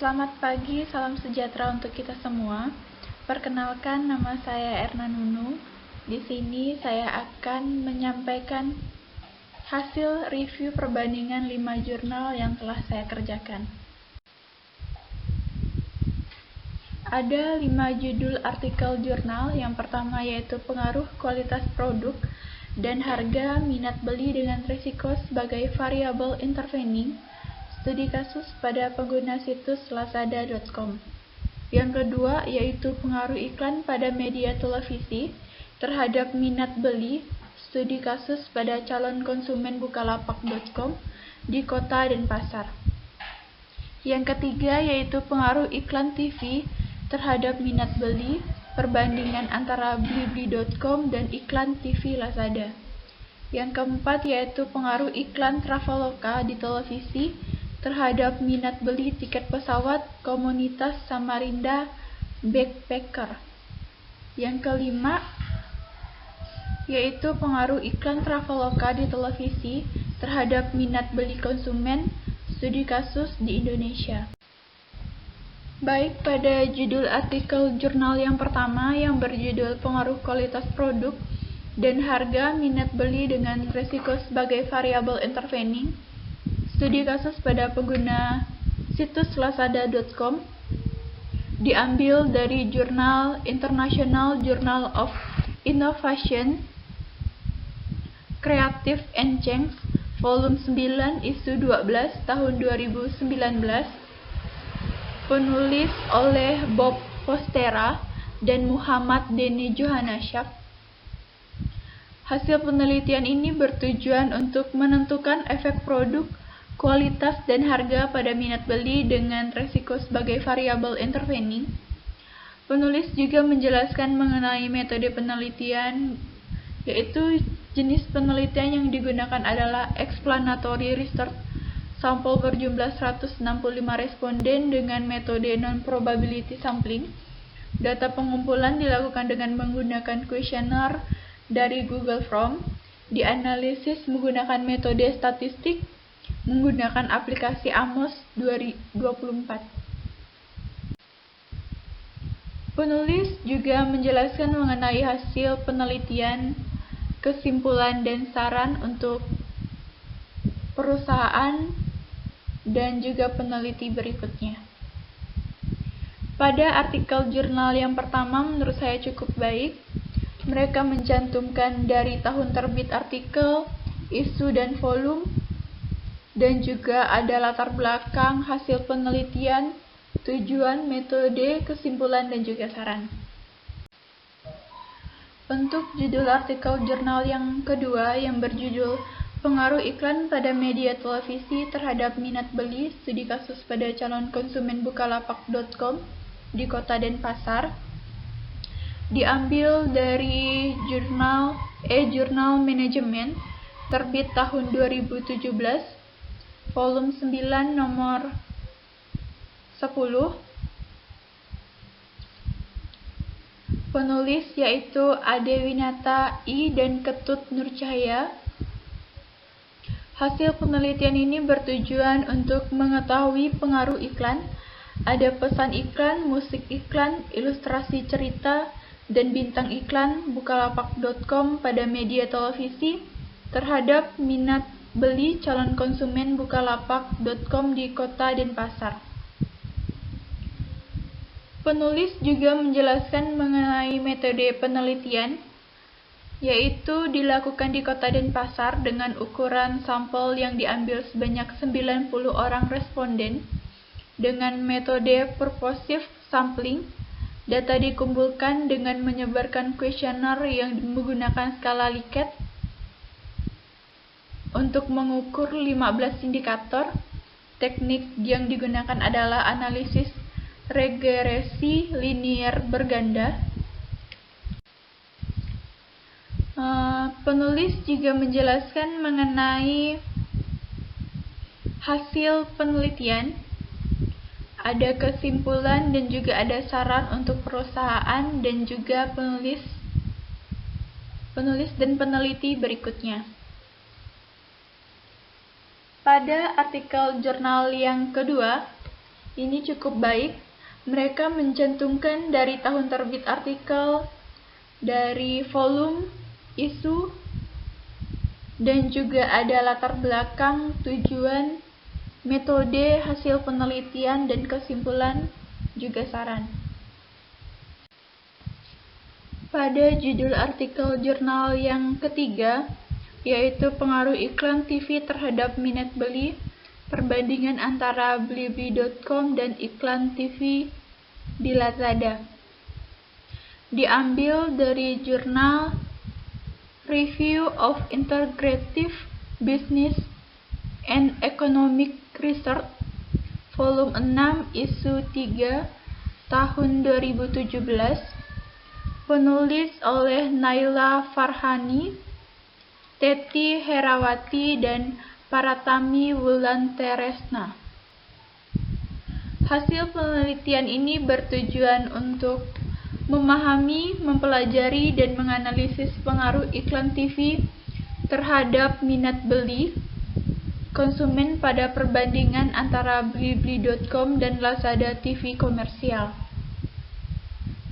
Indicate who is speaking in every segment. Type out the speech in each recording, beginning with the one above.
Speaker 1: Selamat pagi, salam sejahtera untuk kita semua. Perkenalkan, nama saya Erna Nunu. Di sini saya akan menyampaikan hasil review perbandingan 5 jurnal yang telah saya kerjakan. Ada 5 judul artikel jurnal. Yang pertama yaitu pengaruh kualitas produk dan harga minat beli dengan risiko sebagai variabel intervening. Studi kasus pada pengguna situs lazada.com. Yang kedua yaitu pengaruh iklan pada media televisi terhadap minat beli. Studi kasus pada calon konsumen bukalapak.com di kota dan pasar. Yang ketiga yaitu pengaruh iklan TV terhadap minat beli, perbandingan antara blibli.com dan iklan TV Lazada. Yang keempat yaitu pengaruh iklan Traveloka di televisi terhadap minat beli tiket pesawat komunitas Samarinda Backpacker. Yang kelima yaitu pengaruh iklan Traveloka di televisi terhadap minat beli konsumen, studi kasus di Indonesia. Baik, pada judul artikel jurnal yang pertama yang berjudul pengaruh kualitas produk dan harga minat beli dengan risiko sebagai variabel intervening, studi kasus pada pengguna situs lazada.com diambil dari jurnal International Journal of Innovation, Creative and Change, volume 9, isu 12, tahun 2019, penulis oleh Bob Fostera dan Muhammad Denny Johanasyak. Hasil penelitian ini bertujuan untuk menentukan efek produk, kualitas dan harga pada minat beli dengan risiko sebagai variabel intervening. Penulis juga menjelaskan mengenai metode penelitian, yaitu jenis penelitian yang digunakan adalah explanatory research. Sampel berjumlah 165 responden dengan metode non-probability sampling. Data pengumpulan dilakukan dengan menggunakan kuesioner dari Google Form, dianalisis menggunakan metode statistik, menggunakan aplikasi Amos 2024. Penulis juga menjelaskan mengenai hasil penelitian, kesimpulan dan saran untuk perusahaan dan juga peneliti berikutnya. Pada artikel jurnal yang pertama menurut saya cukup baik. Mereka mencantumkan dari tahun terbit artikel, isu dan volume, dan juga ada latar belakang hasil penelitian, tujuan, metode, kesimpulan, dan juga saran. Untuk judul artikel jurnal yang kedua yang berjudul pengaruh iklan pada media televisi terhadap minat beli, studi kasus pada calon konsumen bukalapak.com di kota dan pasar, diambil dari jurnal e-Journal Management terbit tahun 2017, volume 9 nomor 10. Penulis yaitu Ade Winata I dan Ketut Nurcahya. Hasil penelitian ini bertujuan untuk mengetahui pengaruh iklan, ada pesan iklan, musik iklan, ilustrasi cerita, dan bintang iklan bukalapak.com pada media televisi terhadap minat beli calon konsumen bukalapak.com di kota dan pasar. Penulis juga menjelaskan mengenai metode penelitian, yaitu dilakukan di kota dan pasar dengan ukuran sampel yang diambil sebanyak 90 orang responden dengan metode purposive sampling. Data dikumpulkan dengan menyebarkan kuesioner yang menggunakan skala Likert untuk mengukur 15 indikator. Teknik yang digunakan adalah analisis regresi linier berganda. Penulis juga menjelaskan mengenai hasil penelitian, ada kesimpulan dan juga ada saran untuk perusahaan dan juga penulis dan peneliti berikutnya. Pada artikel jurnal yang kedua ini cukup baik. Mereka mencantumkan dari tahun terbit artikel, dari volume, isu, dan juga ada latar belakang, tujuan, metode, hasil penelitian, dan kesimpulan, juga saran. Pada judul artikel jurnal yang ketiga, yaitu pengaruh iklan TV terhadap minat beli, perbandingan antara Blibli.com dan iklan TV di Lazada. Diambil dari jurnal Review of Integrative Business and Economic Research, volume 6, isu 3, tahun 2017, penulis oleh Naila Farhani, Teti Herawati, dan Paratami Wulanteresna. Hasil penelitian ini bertujuan untuk memahami, mempelajari, dan menganalisis pengaruh iklan TV terhadap minat beli konsumen pada perbandingan antara Blibli.com dan Lazada TV komersial.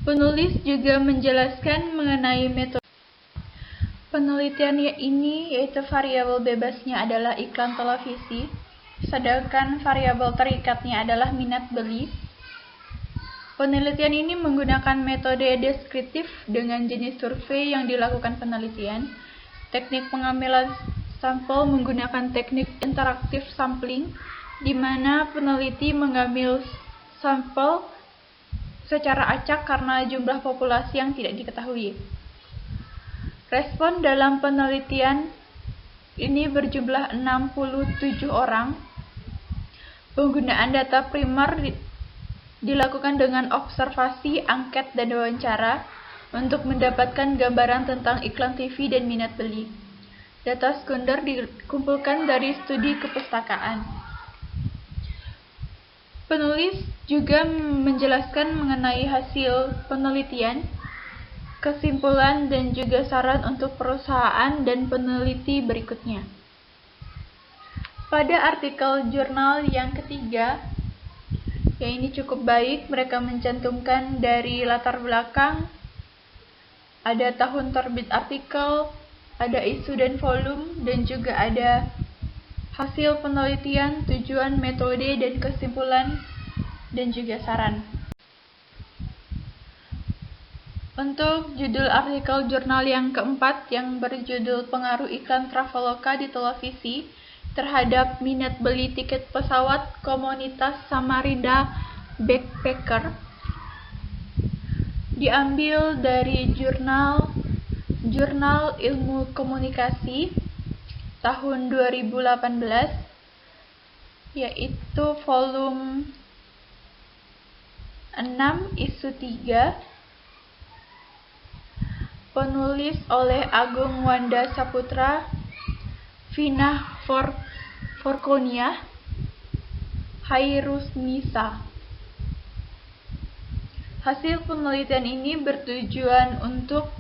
Speaker 1: Penulis juga menjelaskan mengenai metode penelitian ini, yaitu variabel bebasnya adalah iklan televisi, sedangkan variabel terikatnya adalah minat beli. Penelitian ini menggunakan metode deskriptif dengan jenis survei yang dilakukan penelitian. Teknik pengambilan sampel menggunakan teknik interaktif sampling, di mana peneliti mengambil sampel secara acak karena jumlah populasi yang tidak diketahui. Respon dalam penelitian ini berjumlah 67 orang. Penggunaan data primer dilakukan dengan observasi, angket, dan wawancara untuk mendapatkan gambaran tentang iklan TV dan minat beli. Data sekunder dikumpulkan dari studi kepustakaan. Penulis juga menjelaskan mengenai hasil penelitian, kesimpulan, dan juga saran untuk perusahaan dan peneliti berikutnya. Pada artikel jurnal yang ketiga, yang ini cukup baik, mereka mencantumkan dari latar belakang, ada tahun terbit artikel, ada isu dan volume, dan juga ada hasil penelitian, tujuan, metode, dan kesimpulan, dan juga saran. Untuk judul artikel jurnal yang keempat yang berjudul pengaruh iklan Traveloka di televisi terhadap minat beli tiket pesawat komunitas Samarinda Backpacker, diambil dari jurnal Ilmu Komunikasi tahun 2018, yaitu volume 6, isu 3, penulis oleh Agung Wanda Saputra, Vinah Forkonia, Hairusnisa. Hasil penelitian ini bertujuan untuk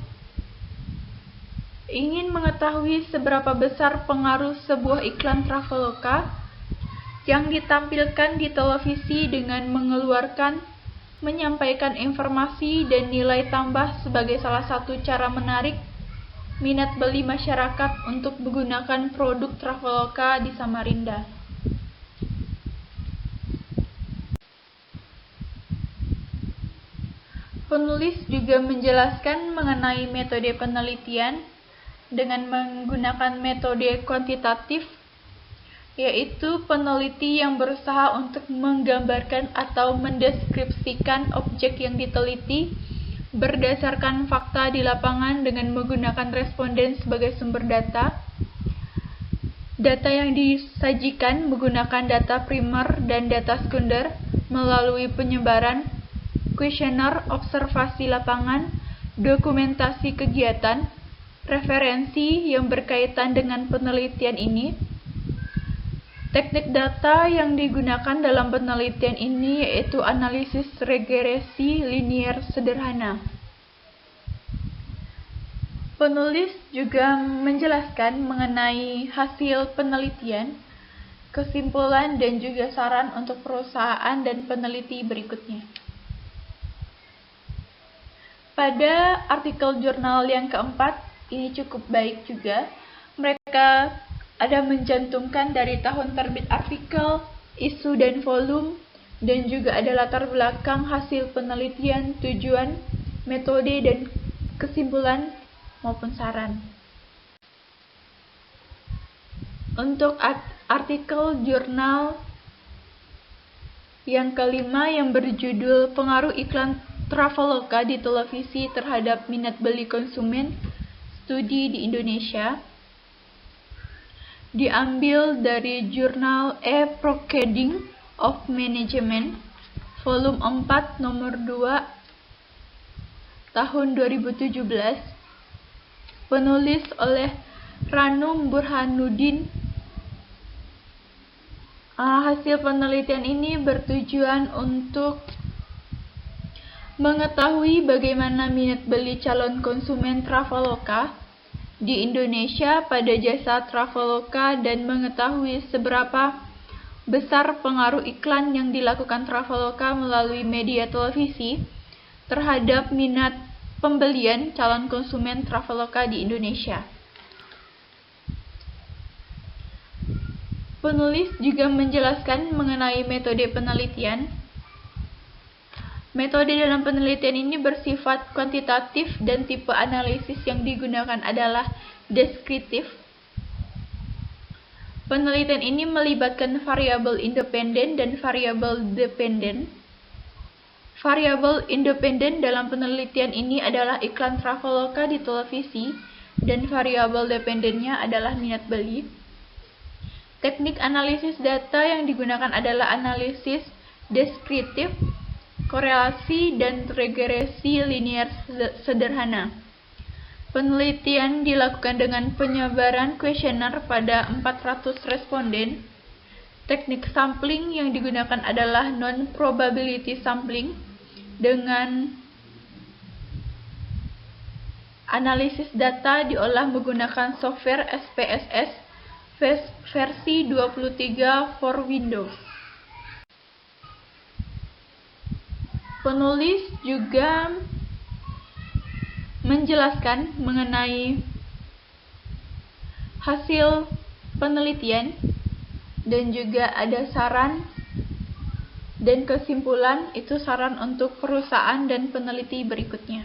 Speaker 1: ingin mengetahui seberapa besar pengaruh sebuah iklan Traveloka yang ditampilkan di televisi dengan menyampaikan informasi dan nilai tambah sebagai salah satu cara menarik minat beli masyarakat untuk menggunakan produk Traveloka di Samarinda. Penulis juga menjelaskan mengenai metode penelitian dengan menggunakan metode kuantitatif, yaitu peneliti yang berusaha untuk menggambarkan atau mendeskripsikan objek yang diteliti berdasarkan fakta di lapangan dengan menggunakan responden sebagai sumber data. Data yang disajikan menggunakan data primer dan data sekunder melalui penyebaran, kuesioner, observasi lapangan, dokumentasi kegiatan, referensi yang berkaitan dengan penelitian ini. Teknik data yang digunakan dalam penelitian ini yaitu analisis regresi linier sederhana. Penulis juga menjelaskan mengenai hasil penelitian, kesimpulan, dan juga saran untuk perusahaan dan peneliti berikutnya. Pada artikel jurnal yang keempat, ini cukup baik juga. Mereka ada mencantumkan dari tahun terbit artikel, isu dan volume, dan juga ada latar belakang hasil penelitian, tujuan, metode, dan kesimpulan maupun saran. Untuk artikel jurnal yang kelima yang berjudul Pengaruh Iklan Traveloka di Televisi Terhadap Minat Beli Konsumen, Studi di Indonesia, diambil dari jurnal E-Procading of Management, volume 4, nomor 2, tahun 2017, penulis oleh Ranum Burhanuddin. Hasil penelitian ini bertujuan untuk mengetahui bagaimana minat beli calon konsumen Traveloka di Indonesia pada jasa Traveloka dan mengetahui seberapa besar pengaruh iklan yang dilakukan Traveloka melalui media televisi terhadap minat pembelian calon konsumen Traveloka di Indonesia. Penulis juga menjelaskan mengenai metode penelitian. Metode dalam penelitian ini bersifat kuantitatif dan tipe analisis yang digunakan adalah deskriptif. Penelitian ini melibatkan variabel independen dan variabel dependen. Variabel independen dalam penelitian ini adalah iklan Traveloka di televisi dan variabel dependennya adalah minat beli. Teknik analisis data yang digunakan adalah analisis deskriptif, korelasi, dan regresi linear sederhana. Penelitian dilakukan dengan penyebaran kuesioner pada 400 responden. Teknik sampling yang digunakan adalah non-probability sampling dengan analisis data diolah menggunakan software SPSS versi 23 for Windows. Penulis juga menjelaskan mengenai hasil penelitian dan juga ada saran dan kesimpulan, itu saran untuk perusahaan dan peneliti berikutnya.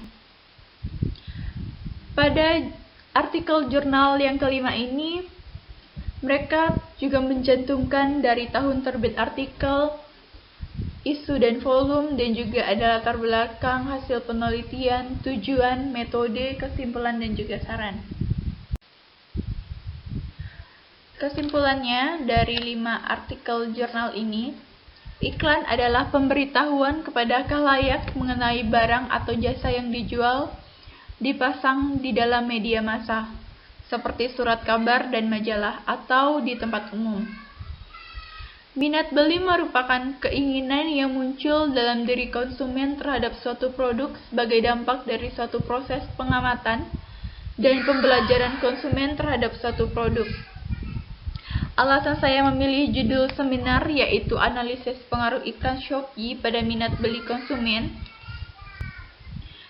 Speaker 1: Pada artikel jurnal yang kelima ini, mereka juga mencantumkan dari tahun terbit artikel, isu dan volume, dan juga ada latar belakang hasil penelitian, tujuan, metode, kesimpulan, dan juga saran. Kesimpulannya dari 5 artikel jurnal ini, iklan adalah pemberitahuan kepada khalayak mengenai barang atau jasa yang dijual, dipasang di dalam media massa, seperti surat kabar dan majalah, atau di tempat umum. Minat beli merupakan keinginan yang muncul dalam diri konsumen terhadap suatu produk sebagai dampak dari suatu proses pengamatan dan pembelajaran konsumen terhadap suatu produk. Alasan saya memilih judul seminar yaitu Analisis Pengaruh Iklan Shopee pada Minat Beli Konsumen.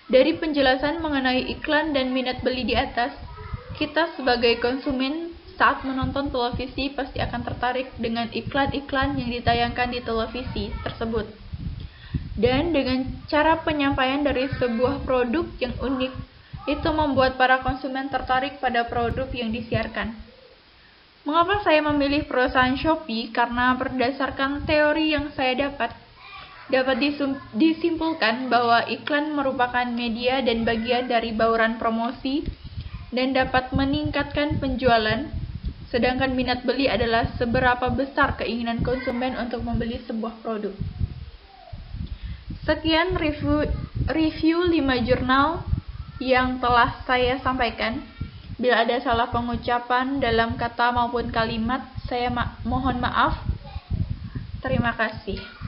Speaker 1: Dari penjelasan mengenai iklan dan minat beli di atas, kita sebagai konsumen saat menonton televisi pasti akan tertarik dengan iklan-iklan yang ditayangkan di televisi tersebut. Dan dengan cara penyampaian dari sebuah produk yang unik, itu membuat para konsumen tertarik pada produk yang disiarkan. Mengapa saya memilih perusahaan Shopee? Karena berdasarkan teori yang saya dapat disimpulkan bahwa iklan merupakan media dan bagian dari bauran promosi dan dapat meningkatkan penjualan, sedangkan minat beli adalah seberapa besar keinginan konsumen untuk membeli sebuah produk. Sekian review 5 jurnal yang telah saya sampaikan. Bila ada salah pengucapan dalam kata maupun kalimat, saya mohon maaf. Terima kasih.